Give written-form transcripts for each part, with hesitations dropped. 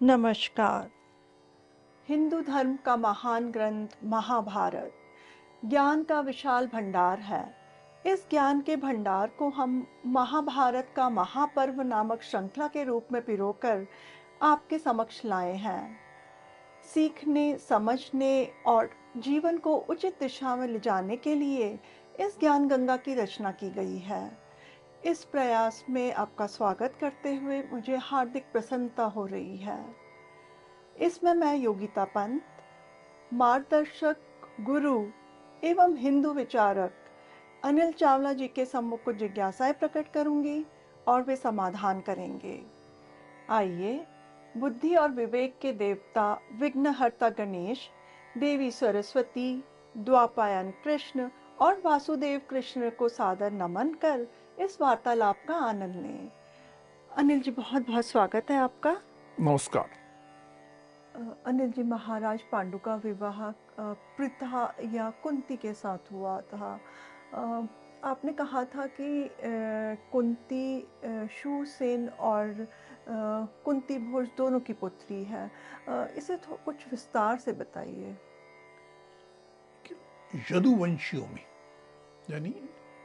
नमस्कार। हिंदू धर्म का महान ग्रंथ महाभारत ज्ञान का विशाल भंडार है। इस ज्ञान के भंडार को हम महाभारत का महापर्व नामक श्रृंखला के रूप में पिरोकर आपके समक्ष लाए हैं। सीखने, समझने और जीवन को उचित दिशा में ले जाने के लिए इस ज्ञान गंगा की रचना की गई है। इस प्रयास में आपका स्वागत करते हुए मुझे हार्दिक प्रसन्नता हो रही है। इसमें मैं योगिता पंत, मार्गदर्शक, गुरु एवं हिंदू विचारक अनिल चावला जी के सम्मुख कुछ जिज्ञासाएं प्रकट करूंगी और वे समाधान करेंगे। आइए, बुद्धि और विवेक के देवता विघ्नहर्ता गणेश, देवी सरस्वती, द्वापायन कृष्ण और वासुदेव कृष्ण को सादर नमन कर इस वार्तालाप का आनंद लें। अनिल जी, बहुत बहुत स्वागत है आपका। नमस्कार। अनिल जी, महाराज पांडु का विवाह पृथा या कुंती के साथ हुआ था। आपने कहा था कि कुंती शूरसेन और कुंती भोज दोनों की पुत्री है। इसे कुछ विस्तार से बताइए। यदुवंशियों में, यानी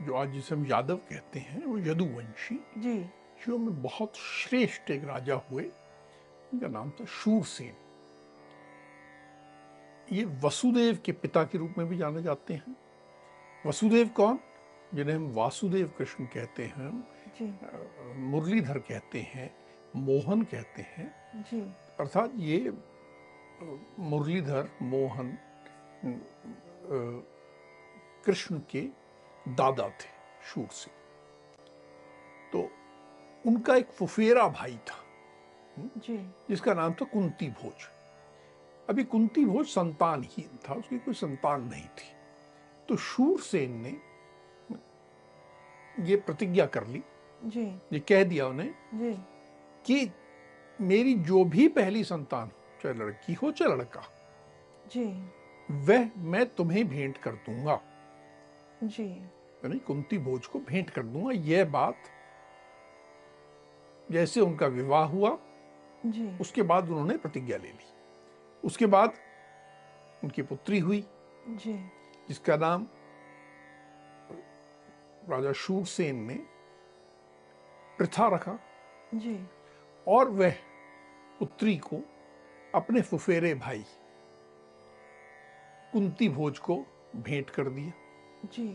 जो आज जिसे हम यादव कहते हैं, वो यदुवंशी जी शियों में बहुत श्रेष्ठ एक राजा हुए। उनका नाम था शूरसेन। ये वसुदेव के पिता के रूप में भी जाने जाते हैं। वसुदेव कौन? जिन्हें हम वासुदेव कृष्ण कहते हैं, जी मुरलीधर कहते हैं, मोहन कहते हैं। जी अर्थात ये मुरलीधर, मोहन कृष्ण के दादा थे, शूरसेन। तो उनका एक फुफेरा भाई था जी जिसका नाम था कुंती भोज। अभी कुंती भोज संतानहीन था, उसकी कोई संतान नहीं थी। तो शूरसेन ने ये प्रतिज्ञा कर ली, जी ये कह दिया उन्हें जी कि मेरी जो भी पहली संतान हो, चाहे लड़की हो चाहे लड़का, जी वह मैं तुम्हें भेंट कर दूंगा, जी यानी कुंती भोज को भेंट कर दूंगा। यह बात जैसे उनका विवाह हुआ, जी उसके बाद उन्होंने प्रतिज्ञा ले ली। उसके बाद उनकी पुत्री हुई, जी जिसका नाम राजा शूरसेन ने पृथा रखा, जी और वह पुत्री को अपने फुफेरे भाई कुंती भोज को भेंट कर दिया। जी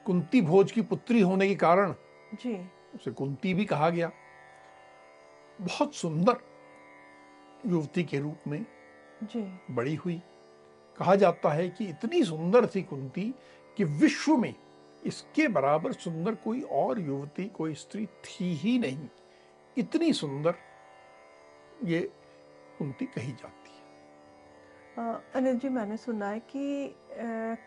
कुंती भोज की पुत्री होने के कारण जी उसे कुंती भी कहा गया। बहुत सुंदर युवती के रूप में जी बड़ी हुई। कहा जाता है कि इतनी सुंदर थी कुंती कि विश्व में इसके बराबर सुंदर कोई और युवती, कोई स्त्री थी ही नहीं। इतनी सुंदर ये कुंती कही जाती है। अनिल जी, मैंने सुना है कि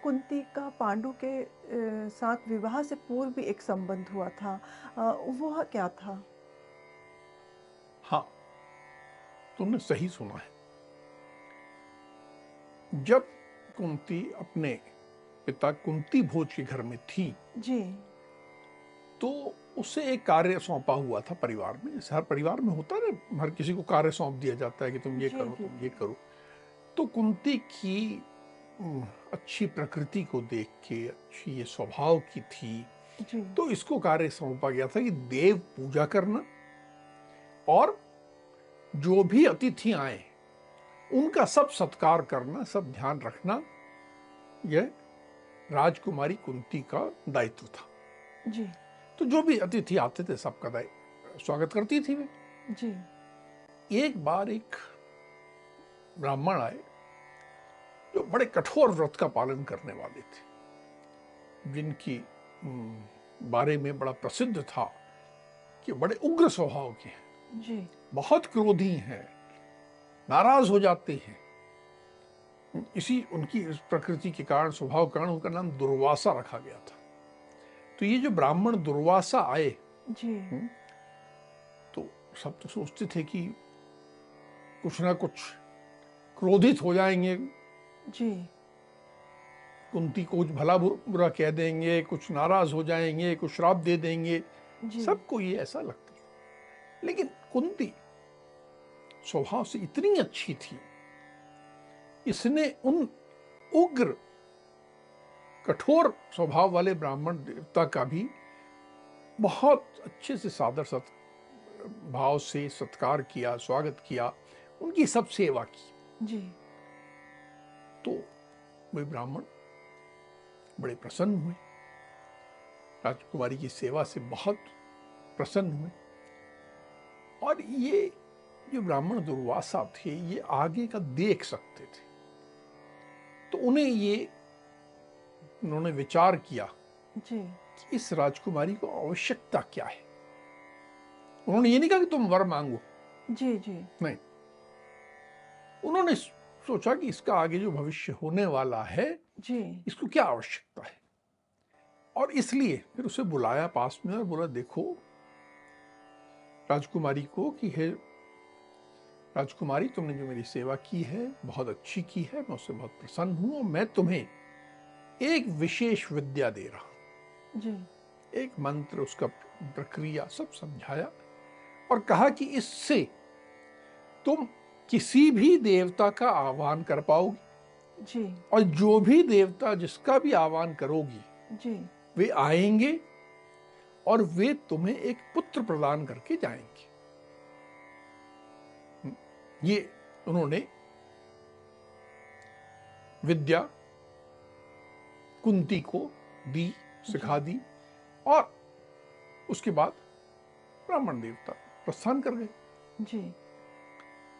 कुंती का पांडु के साथ विवाह से पूर्व भी एक संबंध हुआ था। वह क्या था? हाँ, तुमने सही सुना है। जब कुंती अपने पिता कुंती भोज के घर में थी, जी तो उसे एक कार्य सौंपा हुआ था परिवार में। हर परिवार में होता है ना, हर किसी को कार्य सौंप दिया जाता है कि तुम ये जी करो, जी तुम ये करो। तो कुंती की अच्छी प्रकृति को देख के, अच्छी ये स्वभाव की थी, जी तो इसको कार्य सौंपा गया था कि देव पूजा करना और जो भी अतिथि आए उनका सब सत्कार करना, सब ध्यान रखना, यह राजकुमारी कुंती का दायित्व था। जी तो जो भी अतिथि आते थे सबका स्वागत करती थी वे। जी एक बार एक ब्राह्मण आए जो बड़े कठोर व्रत का पालन करने वाले थे, जिनकी बारे में बड़ा प्रसिद्ध था कि बड़े उग्र स्वभाव के हैं, जी बहुत क्रोधी हैं, नाराज हो जाते हैं। इसी उनकी इस प्रकृति के कारण, स्वभाव के कारण उनका नाम दुर्वासा रखा गया था। तो ये जो ब्राह्मण दुर्वासा आए, जी तो सब तो सोचते थे कि कुछ ना कुछ क्रोधित हो जाएंगे, जी कुंती को कुछ भला बुरा कह देंगे, कुछ नाराज हो जाएंगे, कुछ श्राप दे देंगे। जी सबको ये ऐसा लगता था। लेकिन कुंती स्वभाव से इतनी अच्छी थी, इसने उन उग्र कठोर स्वभाव वाले ब्राह्मण देवता का भी बहुत अच्छे से सादर भाव से सत्कार किया, स्वागत किया, उनकी सब सेवा की। जी। तो वे ब्राह्मण बड़े प्रसन्न हुए, राजकुमारी की सेवा से बहुत प्रसन्न हुए। और ये जो ब्राह्मण दुर्वासा थे, ये आगे का देख सकते थे, तो उन्होंने विचार किया जी। कि इस राजकुमारी को आवश्यकता क्या है। उन्होंने ये नहीं कहा कि तुम वर मांगो, जी। जी। नहीं, उन्होंने सोचा कि इसका आगे जो भविष्य होने वाला है, जी। इसको क्या आवश्यकता है। और इसलिए फिर उसे बुलाया पास में और बोला, देखो राजकुमारी को कि हे राजकुमारी, तुमने जो मेरी सेवा की है बहुत अच्छी की है, मैं उससे बहुत प्रसन्न हूं, और मैं तुम्हें एक विशेष विद्या दे रहा हूं। जी। एक मंत्र, उसका प्रक्रिया सब समझाया और कहा कि इससे तुम किसी भी देवता का आह्वान कर पाओगी, जी। और जो भी देवता जिसका भी आह्वान करोगी जी। वे आएंगे और वे तुम्हें एक पुत्र प्रदान करके जाएंगे। ये उन्होंने विद्या कुंती को दी, सिखा दी, और उसके बाद ब्राह्मण देवता प्रस्थान कर गए। जी।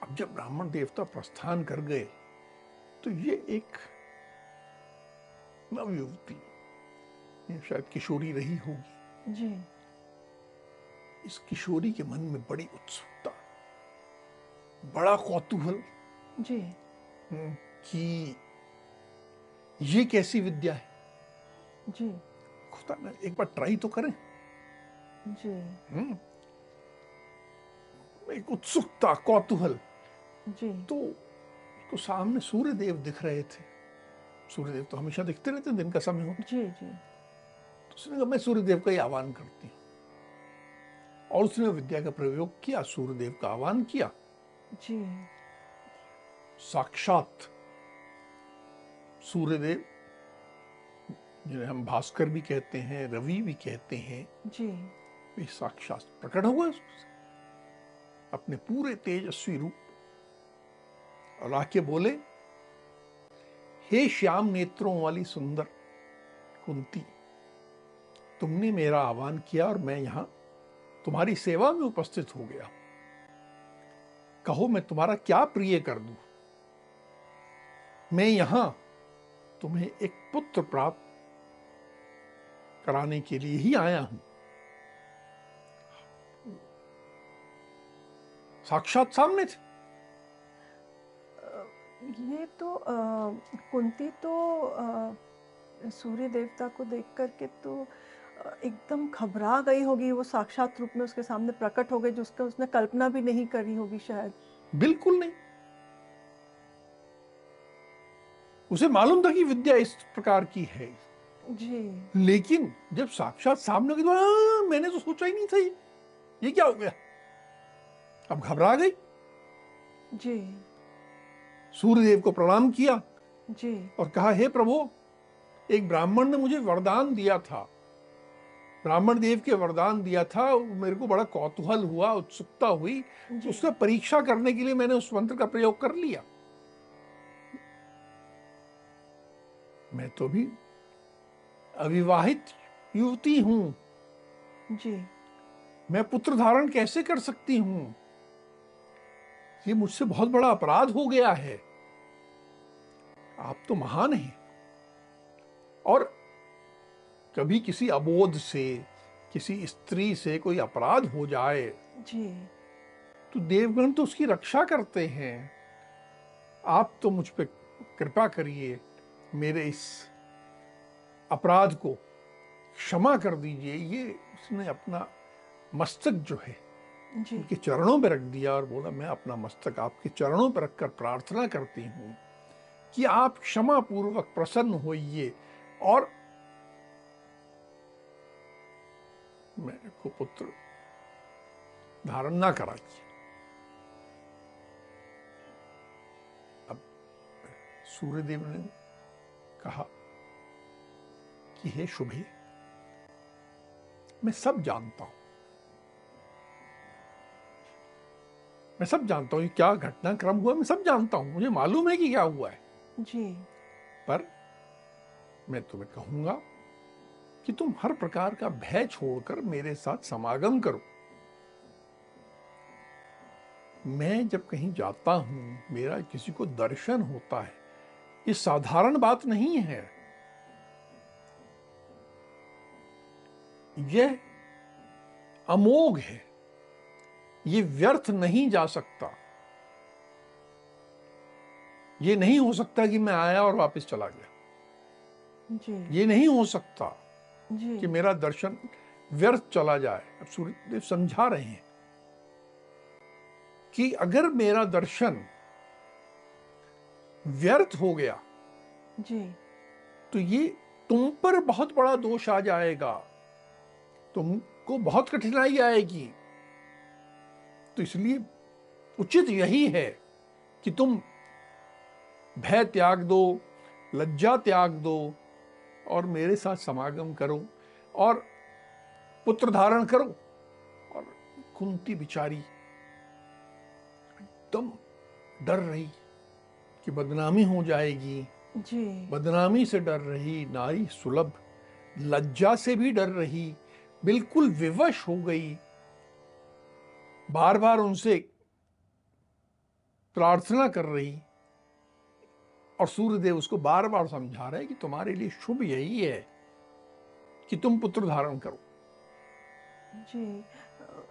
अब जब ब्राह्मण देवता प्रस्थान कर गए तो ये एक नवयुवती, शायद किशोरी रही होगी, जी। इस किशोरी के मन में बड़ी उत्सुकता, बड़ा कौतूहल जी। कि ये कैसी विद्या है। जी। खुदा ना एक बार ट्राई तो करें। जी। एक उत्सुकता, कौतूहल। जी। तो उसको सामने सूर्य देव दिख रहे थे। सूर्य देव तो हमेशा दिखते रहते हैं, दिन का समय हो। जी। जी। तो उसने कहा, मैं सूर्य देव का ही आह्वान करती हूँ, और उसने विद्या का प्रयोग किया, सूर्य देव का आह्वान किया। जी। साक्षात सूर्यदेव, जिन्हें हम भास्कर भी कहते हैं, रवि भी कहते हैं, जी। वे साक्षात प्रकट हुए अपने पूरे तेजस्वी रूप, और आके बोले, हे श्याम नेत्रों वाली सुंदर कुंती, तुमने मेरा आह्वान किया और मैं यहां तुम्हारी सेवा में उपस्थित हो गया। कहो मैं तुम्हारा क्या प्रिय कर दूं। मैं यहां तुम्हें एक पुत्र प्राप्त कराने के लिए ही आया हूं। साक्षात सामने थे। ये तो कुंती तो सूर्य देवता को देख करके तो एकदम घबरा गई होगी। वो साक्षात रूप में उसके सामने प्रकट हो गए, जिसका उसने कल्पना भी नहीं करी होगी शायद। बिल्कुल नहीं, उसे मालूम था कि विद्या इस प्रकार की है, जी। लेकिन जब साक्षात सामने की, तो मैंने तो सोचा ही नहीं था ये क्या हो गया। अब घबरा गई। जी। सूर्यदेव को प्रणाम किया जी। और कहा, हे प्रभु, एक ब्राह्मण ने मुझे वरदान दिया था, ब्राह्मण देव के वरदान दिया था, मेरे को बड़ा कौतूहल हुआ, उत्सुकता हुई, तो उसका परीक्षा करने के लिए मैंने उस मंत्र का प्रयोग कर लिया। मैं तो भी अविवाहित युवती हूं, जी। मैं पुत्र धारण कैसे कर सकती हूं। ये मुझसे बहुत बड़ा अपराध हो गया है। आप तो महान हैं, और कभी किसी अबोध से, किसी स्त्री से कोई अपराध हो जाए जी। तो देवगण तो उसकी रक्षा करते हैं। आप तो मुझ पे कृपा करिए, मेरे इस अपराध को क्षमा कर दीजिए। ये उसने अपना मस्तक जो है जी। उनके चरणों पर रख दिया और बोला, मैं अपना मस्तक आपके चरणों पर रखकर प्रार्थना करती हूं कि आप क्षमा पूर्वक प्रसन्न होइए और मेरे को पुत्र धारण ना कराइए। सूर्यदेव ने कहा कि हे शुभे, मैं सब जानता हूं, मैं सब जानता हूं, ये क्या घटनाक्रम हुआ मैं सब जानता हूं, मुझे मालूम है कि क्या हुआ है, जी। पर मैं तुम्हें कहूंगा कि तुम हर प्रकार का भय छोड़कर मेरे साथ समागम करो। मैं जब कहीं जाता हूं, मेरा किसी को दर्शन होता है, ये साधारण बात नहीं है, यह अमोघ है, ये व्यर्थ नहीं जा सकता। ये नहीं हो सकता कि मैं आया और वापस चला गया, जी। ये नहीं हो सकता जी। कि मेरा दर्शन व्यर्थ चला जाए। अब सूर्यदेव समझा रहे हैं कि अगर मेरा दर्शन व्यर्थ हो गया जी। तो ये तुम पर बहुत बड़ा दोष आ जाएगा, तुमको बहुत कठिनाई आएगी। तो इसलिए उचित यही है कि तुम भय त्याग दो, लज्जा त्याग दो और मेरे साथ समागम करो और पुत्र धारण करो। और कुंती बिचारी एकदम डर रही कि बदनामी हो जाएगी, जी। बदनामी से डर रही, नारी सुलभ लज्जा से भी डर रही, बिल्कुल विवश हो गई, बार बार उनसे प्रार्थना कर रही। और सूर्यदेव उसको बार बार समझा रहे कि तुम्हारे लिए शुभ यही है कि तुम पुत्र धारण करो। जी।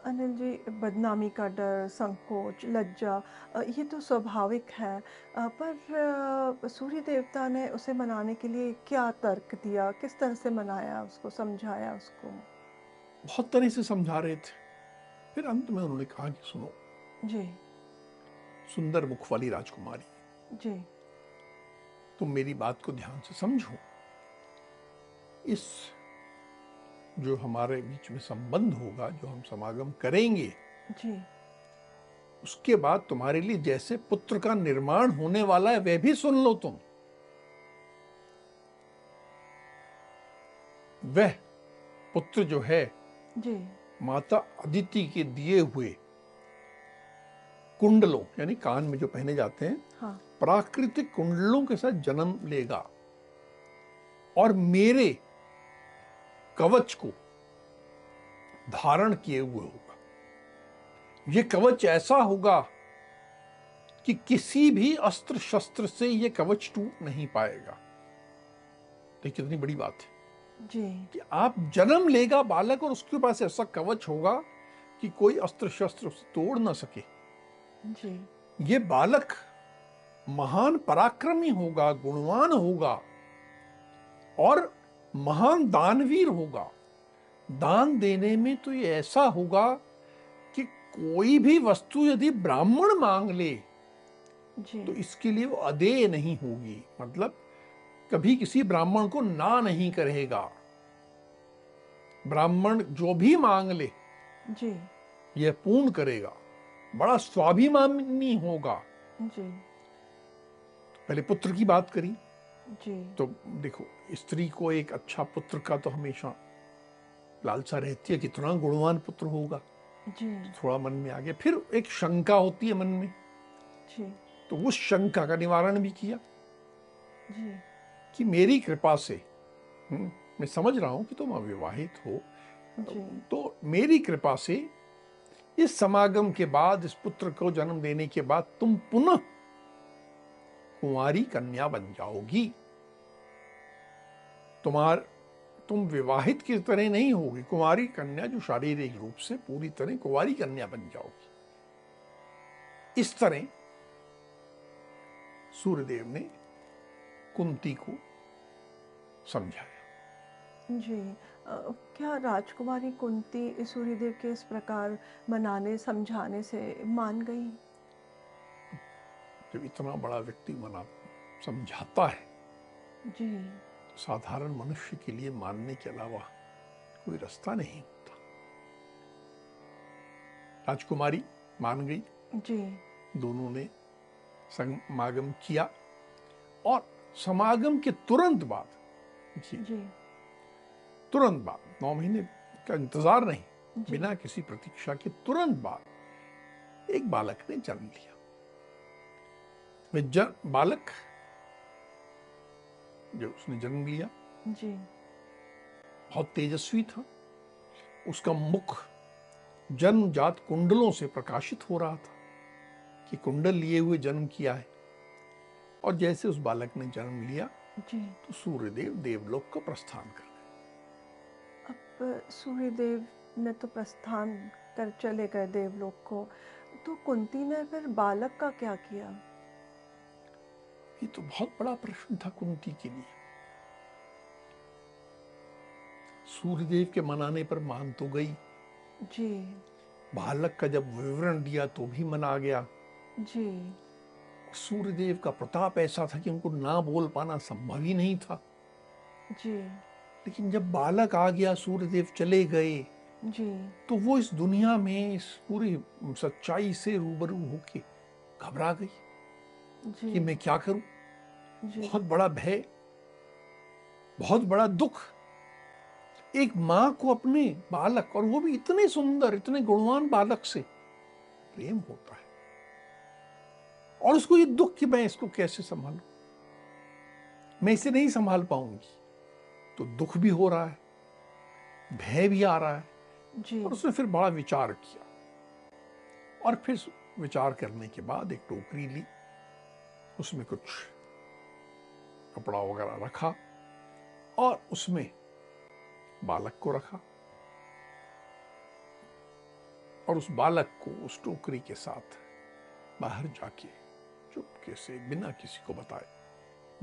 अनिल जी, बदनामी का डर, संकोच, लज्जा, ये तो स्वाभाविक है, पर सूर्य देवता ने उसे मनाने के लिए क्या तर्क दिया? किस तरह से मनाया उसको, समझाया उसको? बहुत तरह से समझा रहे थे। फिर अंत में उन्होंने कहा कि सुनो, जी। सुंदर मुख वाली राजकुमारी, जी। तुम मेरी बात को ध्यान से समझो। इस जो हमारे बीच में संबंध होगा, जो हम समागम करेंगे, जी। उसके बाद तुम्हारे लिए जैसे पुत्र का निर्माण होने वाला है वह भी सुन लो तुम। वह पुत्र जो है जी। माता अदिति के दिए हुए कुंडलों, यानी कान में जो पहने जाते हैं, हाँ। प्राकृतिक कुंडलों के साथ जन्म लेगा और मेरे कवच को धारण किए हुए होगा। यह कवच ऐसा होगा कि किसी भी अस्त्र शस्त्र से यह कवच टूट नहीं पाएगा। तो कितनी बड़ी बात है जी। कि आप जन्म लेगा बालक और उसके पास ऐसा कवच होगा कि कोई अस्त्र शस्त्र उसे तोड़ ना सके। जी। ये बालक महान पराक्रमी होगा, गुणवान होगा और महान दानवीर होगा। दान देने में तो ये ऐसा होगा कि कोई भी वस्तु यदि ब्राह्मण मांग ले जी। तो इसके लिए वो अदेय नहीं होगी, मतलब कभी किसी ब्राह्मण को ना नहीं करेगा। ब्राह्मण जो भी मांग ले जी। यह पूर्ण करेगा, बड़ा स्वाभिमानी होगा। जी। पहले पुत्र की बात करी जी। तो देखो, स्त्री को एक अच्छा पुत्र का तो हमेशा लालसा रहती है, कितना गुणवान पुत्र होगा। जी। थोड़ा मन में आ गया, फिर एक शंका होती है मन में, जी। तो उस शंका का निवारण भी किया जी। कि मेरी कृपा से, मैं समझ रहा हूं कि तुम अविवाहित हो, जी। तो मेरी कृपा से इस समागम के बाद, इस पुत्र को जन्म देने के बाद तुम पुनः कुंवारी कन्या बन जाओगी। तुम विवाहित की तरह नहीं होगी, कुंवारी कन्या जो शारीरिक रूप से पूरी तरह कुंवारी कन्या बन जाओगी। इस तरह सूर्यदेव ने कुंती को समझाया। जी। क्या राजकुमारी कुंती सूर्यदेव के इस प्रकार मनाने समझाने से मान गई? जब इतना बड़ा व्यक्ति मना समझाता है, जी। साधारण मनुष्य के लिए मानने के अलावा कोई रास्ता नहीं होता। राजकुमारी मान गई, जी। दोनों ने समागम किया और समागम के तुरंत बाद, देखिए जी तुरंत बाद, 9 महीने का इंतजार नहीं, जी बिना किसी प्रतीक्षा के तुरंत बाद एक बालक ने जन्म लिया। बालक जो उसने जन्म लिया जी बहुत तेजस्वी था। उसका मुख जन्मजात कुंडलों से प्रकाशित हो रहा था कि कुंडल लिए हुए जन्म किया है। और जैसे उस बालक ने जन्म लिया जी। तो सूर्यदेव देवलोक का प्रस्थान कर गए। अब सूर्यदेव ने तो प्रस्थान कर चले गए देवलोक को, तो कुंती ने फिर बालक का क्या किया? ये तो बहुत बड़ा प्रश्न था कुंती के लिए। सूर्यदेव के मनाने पर मान तो गई, जी बालक का जब विवरण दिया तो भी मना गया। जी सूर्यदेव का प्रताप ऐसा था कि उनको ना बोल पाना संभव ही नहीं था। जी लेकिन जब बालक आ गया, सूर्यदेव चले गए, जी तो वो इस दुनिया में इस पूरी सच्चाई से रूबरू होके घबरा गई जी कि मैं क्या करूं। जी बहुत बड़ा भय, बहुत बड़ा दुख। एक माँ को अपने बालक, और वो भी इतने सुंदर, इतने गुणवान बालक से प्रेम होता है, और उसको ये दुख कि मैं इसको कैसे संभालूं, मैं इसे नहीं संभाल पाऊंगी। तो दुख भी हो रहा है, भय भी आ रहा है। जी और उसने फिर बड़ा विचार किया, और फिर विचार करने के बाद एक टोकरी ली, उसमें कुछ कपड़ा वगैरह रखा और उसमें बालक को रखा, और उस बालक को उस टोकरी के साथ बाहर जाके चुपके से बिना किसी को बताए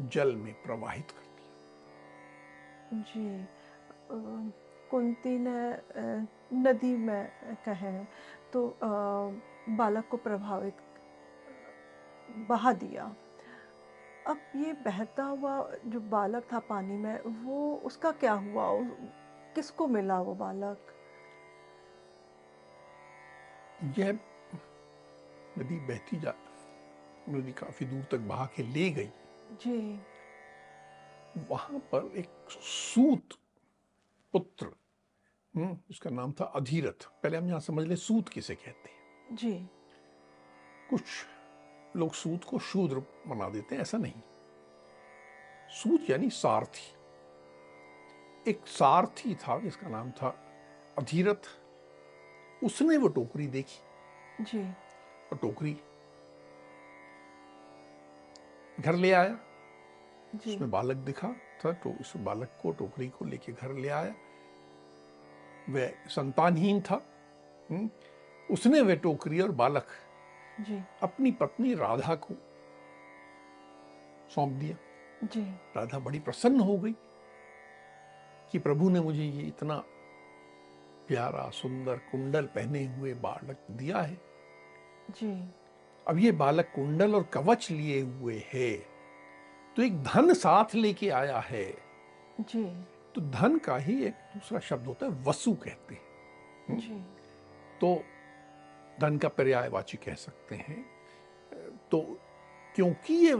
जल में प्रवाहित कर दिया। जी। कुंती ने नदी में कहें तो बालक को प्रभावित बहा दिया। अब ये बहता हुआ जो बालक था पानी में, वो उसका क्या हुआ? किसको मिला वो बालक? यह नदी बहती जा, नदी काफी दूर तक बहा के ले गई। जी वहां पर एक सूत पुत्र, उसका नाम था अधीरथ। पहले हम यहां समझ ले सूत किसे कहते हैं। जी कुछ लोग सूत को शूद्र बना देते हैं, ऐसा नहीं। सूत यानी सारथी। एक सारथी था जिसका नाम था अधीरथ। उसने वो टोकरी देखी जी और टोकरी घर ले आया। जी उसमें बालक दिखा था, तो उस बालक को, टोकरी को लेके घर ले आया। वह संतानहीन था। उसने वह टोकरी और बालक जी अपनी पत्नी राधा को सौंप दिया। जी राधा बड़ी प्रसन्न हो गई कि प्रभु ने मुझे ये इतना प्यारा सुंदर कुंडल पहने हुए बालक दिया है। जी अब ये बालक कुंडल और कवच लिए हुए है, तो एक धन साथ लेके आया है। जी तो धन का ही एक दूसरा शब्द होता है वसु कहते हैं। जी तो धन का पर्यायवाची कह सकते हैं। तो क्योंकि ये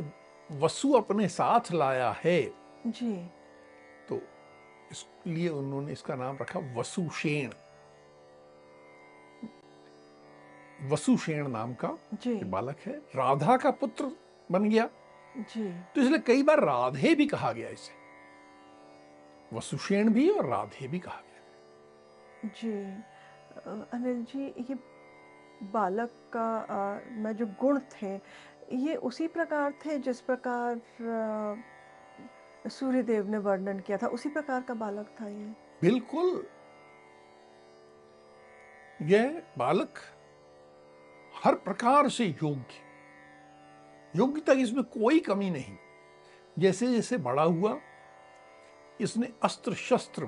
वसु अपने साथ लाया है, जी तो इसलिए उन्होंने इसका नाम रखा वसुषेण। वसुषेण नाम का जी ये बालक है, राधा का पुत्र बन गया। जी तो इसलिए कई बार राधे भी कहा गया इसे, वसुषेण भी और राधे भी कहा गया। जी। अनिल जी, ये बालक का में जो गुण थे, ये उसी प्रकार थे जिस प्रकार सूर्यदेव ने वर्णन किया था, उसी प्रकार का बालक था ये? बिल्कुल, यह बालक हर प्रकार से योग्य, योग्यता की इसमें कोई कमी नहीं। जैसे जैसे बड़ा हुआ, इसने अस्त्र शस्त्र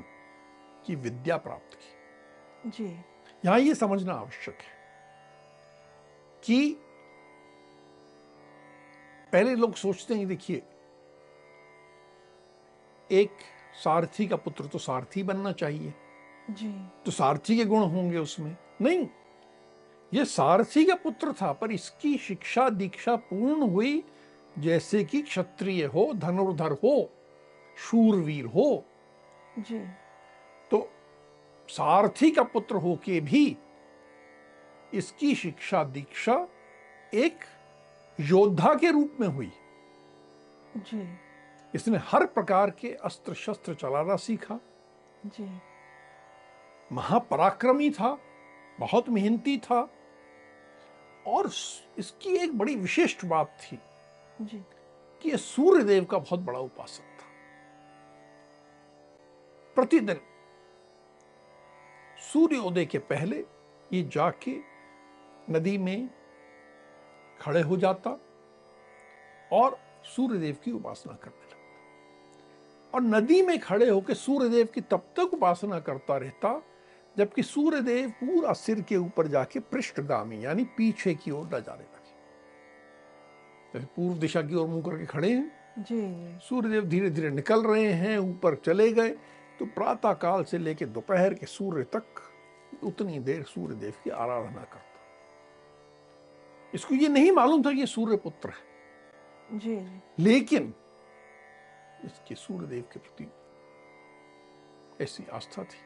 की विद्या प्राप्त की। जी यहां यह समझना आवश्यक है कि पहले लोग सोचते हैं, देखिए एक सारथी का पुत्र तो सारथी बनना चाहिए, जी तो सारथी के गुण होंगे उसमें। नहीं, यह सारथी का पुत्र था, पर इसकी शिक्षा दीक्षा पूर्ण हुई जैसे कि क्षत्रिय हो, धनुर्धर हो, शूरवीर हो। जी। तो सारथी का पुत्र होके भी इसकी शिक्षा दीक्षा एक योद्धा के रूप में हुई। जी। इसने हर प्रकार के अस्त्र शस्त्र चलाना सीखा, जी। महापराक्रमी था, बहुत मेहनती था। और इसकी एक बड़ी विशिष्ट बात थी जी। कि यह सूर्यदेव का बहुत बड़ा उपासक था। प्रतिदिन सूर्योदय के पहले ये जाके नदी में खड़े हो जाता और सूर्यदेव की उपासना करने लगता। और नदी में खड़े होकर सूर्यदेव की तब तक उपासना करता रहता जबकि सूर्यदेव पूरा सिर के ऊपर जाके पृष्ठगामी यानी पीछे की ओर न जाने लगे। जैसे पूर्व दिशा की ओर मुंह करके खड़े हैं, जी। सूर्यदेव धीरे धीरे निकल रहे हैं, ऊपर चले गए, तो प्रातः काल से लेकर दोपहर के सूर्य तक उतनी देर सूर्यदेव की आराधना करता। इसको ये नहीं मालूम था कि ये सूर्य पुत्र है, जी। लेकिन इसके सूर्यदेव के प्रति ऐसी आस्था थी,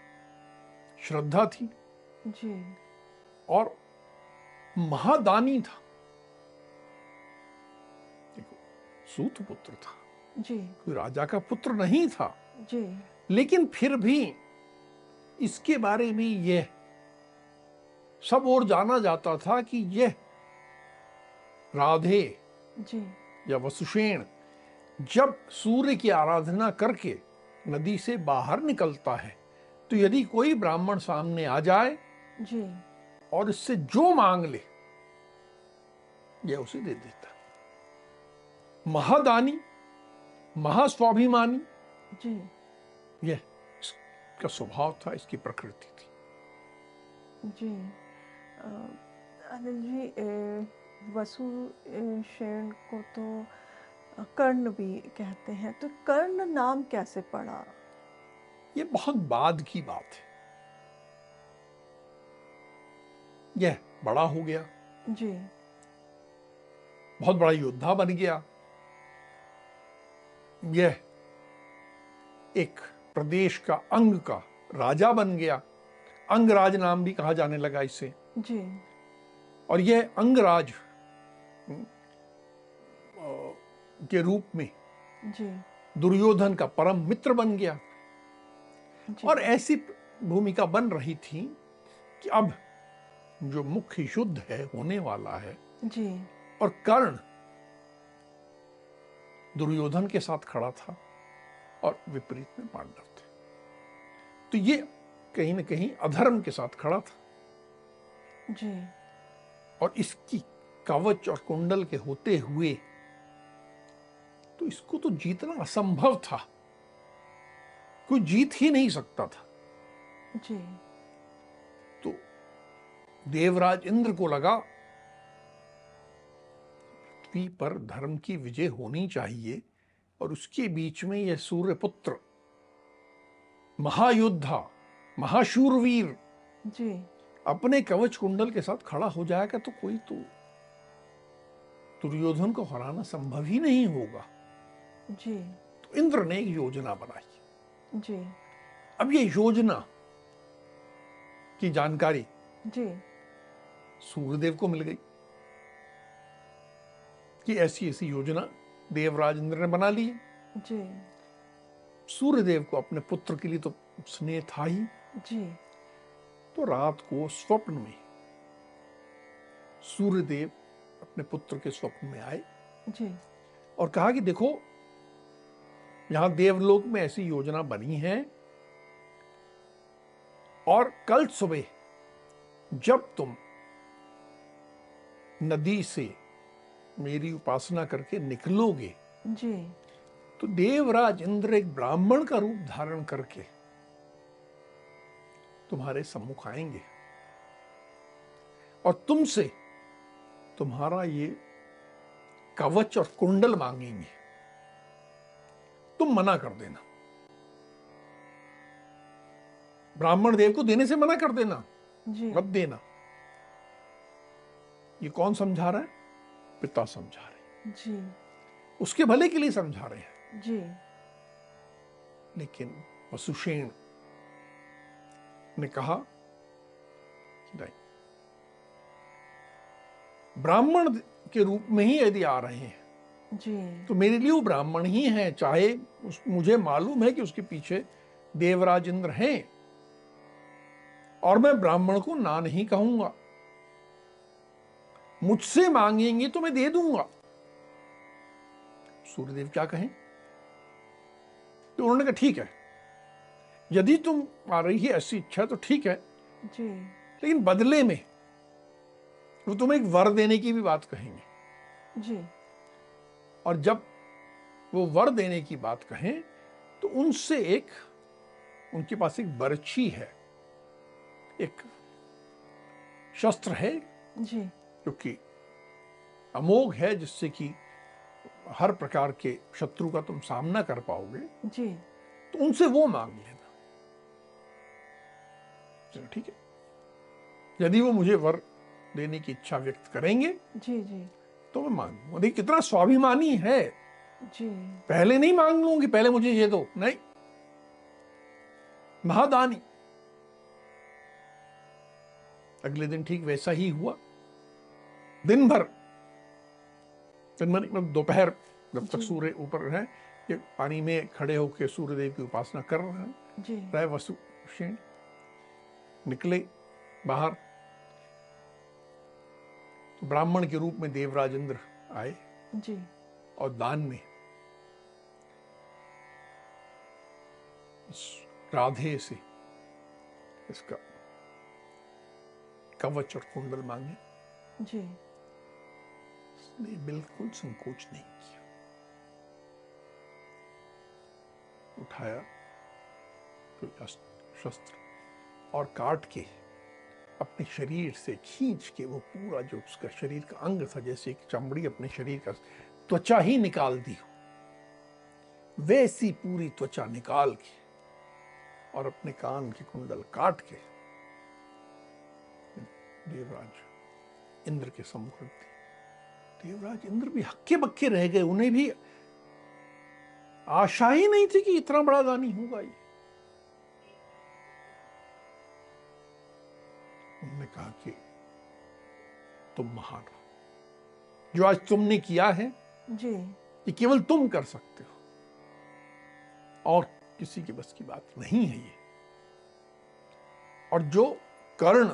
श्रद्धा थी जी। और महादानी था। देखो, सूत पुत्र था, जी। कोई राजा का पुत्र नहीं था, जी। लेकिन फिर भी इसके बारे में यह सब और जाना जाता था कि यह राधे जी। या वसुषेण जब सूर्य की आराधना करके नदी से बाहर निकलता है तो यदि कोई ब्राह्मण सामने आ जाए जी। और इससे जो मांग ले यह उसे दे देता। महादानी, महास्वाभिमानी, जी। यह इसका स्वभाव था, इसकी प्रकृति थी। जी। अनिल जी, वसुषेण को तो कर्ण भी कहते हैं, तो कर्ण नाम कैसे पड़ा? यह बहुत बाद की बात है। यह बड़ा हो गया, जी। बहुत बड़ा योद्धा बन गया, यह एक प्रदेश का अंग का राजा बन गया, अंगराज नाम भी कहा जाने लगा इसे। जी। और यह अंगराज के रूप में जी। दुर्योधन का परम मित्र बन गया। जी। और ऐसी भूमिका बन रही थी कि अब जो मुख्य युद्ध है होने वाला है, जी। और कर्ण दुर्योधन के साथ खड़ा था और विपरीत में पांडव थे, तो ये कहीं ना कहीं अधर्म के साथ खड़ा था। जी। और इसकी कवच और कुंडल के होते हुए तो इसको तो जीतना असंभव था, कोई जीत ही नहीं सकता था। जी। तो देवराज इंद्र को लगा पृथ्वी पर धर्म की विजय होनी चाहिए, और उसके बीच में यह सूर्यपुत्र महायोद्धा, महाशूरवीर जी। अपने कवच कुंडल के साथ खड़ा हो जाएगा तो कोई तो दुर्योधन को हराना संभव ही नहीं होगा। जी। तो इंद्र ने एक योजना बनाई। जी। अब ये योजना की जानकारी जी। सूर्यदेव को मिल गई कि ऐसी ऐसी योजना देवराज इंद्र ने बना ली है। जी। सूर्यदेव को अपने पुत्र के लिए तो स्नेह था ही। जी। तो रात को स्वप्न में सूर्यदेव अपने पुत्र के स्वप्न में आए जी। और कहा कि देखो, यहां देवलोक में ऐसी योजना बनी है, और कल सुबह जब तुम नदी से मेरी उपासना करके निकलोगे जी। तो देवराज इंद्र एक ब्राह्मण का रूप धारण करके तुम्हारे सम्मुख आएंगे और तुमसे तुम्हारा ये कवच और कुंडल मांगेंगे। तुम मना कर देना, ब्राह्मण देव को देने से मना कर देना, जी। मत देना। ये कौन समझा रहा है? पिता समझा रहे हैं। जी। उसके भले के लिए समझा रहे हैं। जी। लेकिन वसुषेण ने कहा कि नहीं, ब्राह्मण के रूप में ही यदि आ रहे हैं जी। तो मेरे लिए वो ब्राह्मण ही हैं, चाहे मुझे मालूम है कि उसके पीछे देवराज इंद्र हैं, और मैं ब्राह्मण को ना नहीं कहूंगा। मुझसे मांगेंगे तो मैं दे दूंगा। सूर्यदेव क्या कहें? तो उन्होंने कहा ठीक है, यदि तुम आ रही है ऐसी इच्छा तो ठीक है, जी। लेकिन बदले में वो तुम्हें एक वर देने की भी बात कहेंगे। जी। और जब वो वर देने की बात कहें तो उनके पास एक बरछी है, एक शस्त्र है जी। जो कि अमोघ है, जिससे कि हर प्रकार के शत्रु का तुम सामना कर पाओगे। जी। तो उनसे वो मांग लेना। चलो ठीक है, यदि वो मुझे वर देने की इच्छा व्यक्त करेंगे जी। जी। तो मैं मांगूंगा। देखिए कितना स्वाभिमानी है। जी। पहले नहीं मांग लूंगी, पहले मुझे ये दो, नहीं, महादानी। अगले दिन ठीक वैसा ही हुआ। दिन भर मतलब दोपहर, जब तक जी। सूर्य ऊपर है, ये पानी में खड़े होकर सूर्यदेव की उपासना कर रहे हैं। जी। राय वसुषेण निकले बाहर, तो ब्राह्मण के रूप में देवराज इंद्र आए जी। और दान में राधे से इसका कवच और कुंडल मांगे। जी। उसने बिल्कुल संकोच नहीं किया, उठाया कोई शस्त्र और काट के अपने शरीर से खींच के वो पूरा जो उसका शरीर का अंग था, जैसे एक चमड़ी अपने शरीर का त्वचा ही निकाल दी हो, वैसी पूरी त्वचा निकाल के और अपने कान के कुंडल काट के देवराज इंद्र के सम्मुख रख दी। देवराज इंद्र भी हक्के बक्के रह गए, उन्हें भी आशा ही नहीं थी कि इतना बड़ा दानी होगा ये। उन्होंने कहा कि तुम महान हो, जो आज तुमने किया है जी। ये केवल तुम कर सकते हो, और किसी के बस की बात नहीं है ये। और जो कर्ण,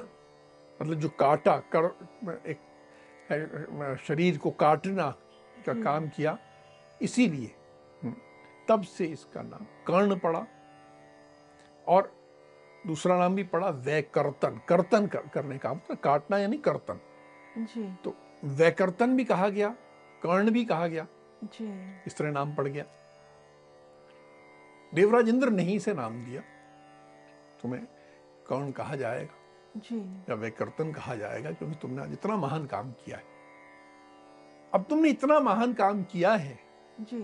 मतलब जो काटा, एक शरीर को काटना का काम किया, इसीलिए तब से इसका नाम कर्ण पड़ा। और दूसरा नाम भी पड़ा वैकर्तन। कर्तन करने का मतलब काटना यानी कर्तन। जी। तो वैकर्तन भी कहा गया, कर्ण भी कहा गया, जी। इस तरह नाम पड़ गया। देवराज इंद्र ने ही से नाम दिया, तुम्हें कर्ण कहा जाएगा जी। या वैकर्तन कहा जाएगा, क्योंकि तुमने आज इतना महान काम किया है। अब तुमने इतना महान काम किया है जी।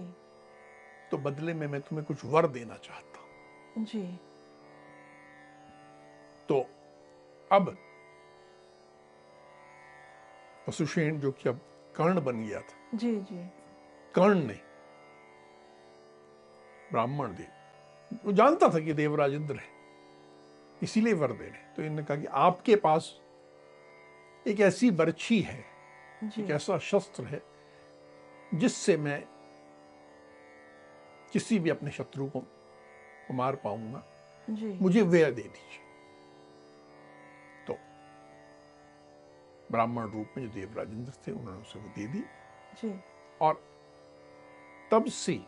तो बदले में मैं तुम्हें कुछ वर देना चाहता हूं। जी। तो अब वसुषेण, जो कि अब कर्ण बन गया था, जी। जी। कर्ण ने ब्राह्मण देव, वो जानता था कि देवराज इंद्र है, इसीलिए वर दे रहे। तो इन्होंने कहा कि आपके पास एक ऐसी बरछी है, एक ऐसा शस्त्र है जिससे मैं किसी भी अपने शत्रु को मार पाऊंगा, मुझे वह दे दीजिए। तो ब्राह्मण रूप में जो देवराज इंद्र थे, उन्होंने उसे वो दे दी। जी। और तब से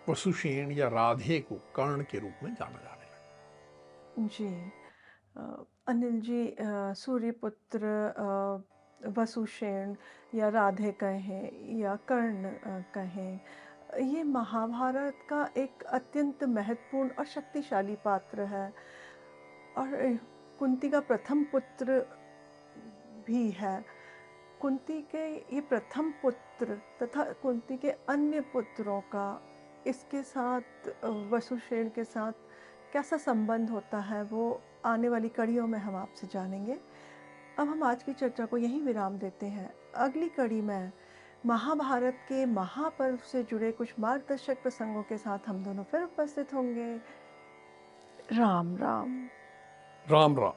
वसुषेण या राधे को कर्ण के रूप में जाना जाने लगा। जी। अनिल जी, सूर्यपुत्र वसुषेण या राधे कहें या कर्ण कहें, ये महाभारत का एक अत्यंत महत्वपूर्ण और शक्तिशाली पात्र है, और कुंती का प्रथम पुत्र भी है। कुंती के ये प्रथम पुत्र तथा कुंती के अन्य पुत्रों का इसके साथ, वसुषेण के साथ कैसा संबंध होता है, वो आने वाली कड़ियों में हम आपसे जानेंगे। अब हम आज की चर्चा को यहीं विराम देते हैं। अगली कड़ी में महाभारत के महापर्व से जुड़े कुछ मार्गदर्शक प्रसंगों के साथ हम दोनों फिर उपस्थित होंगे। राम राम। राम राम।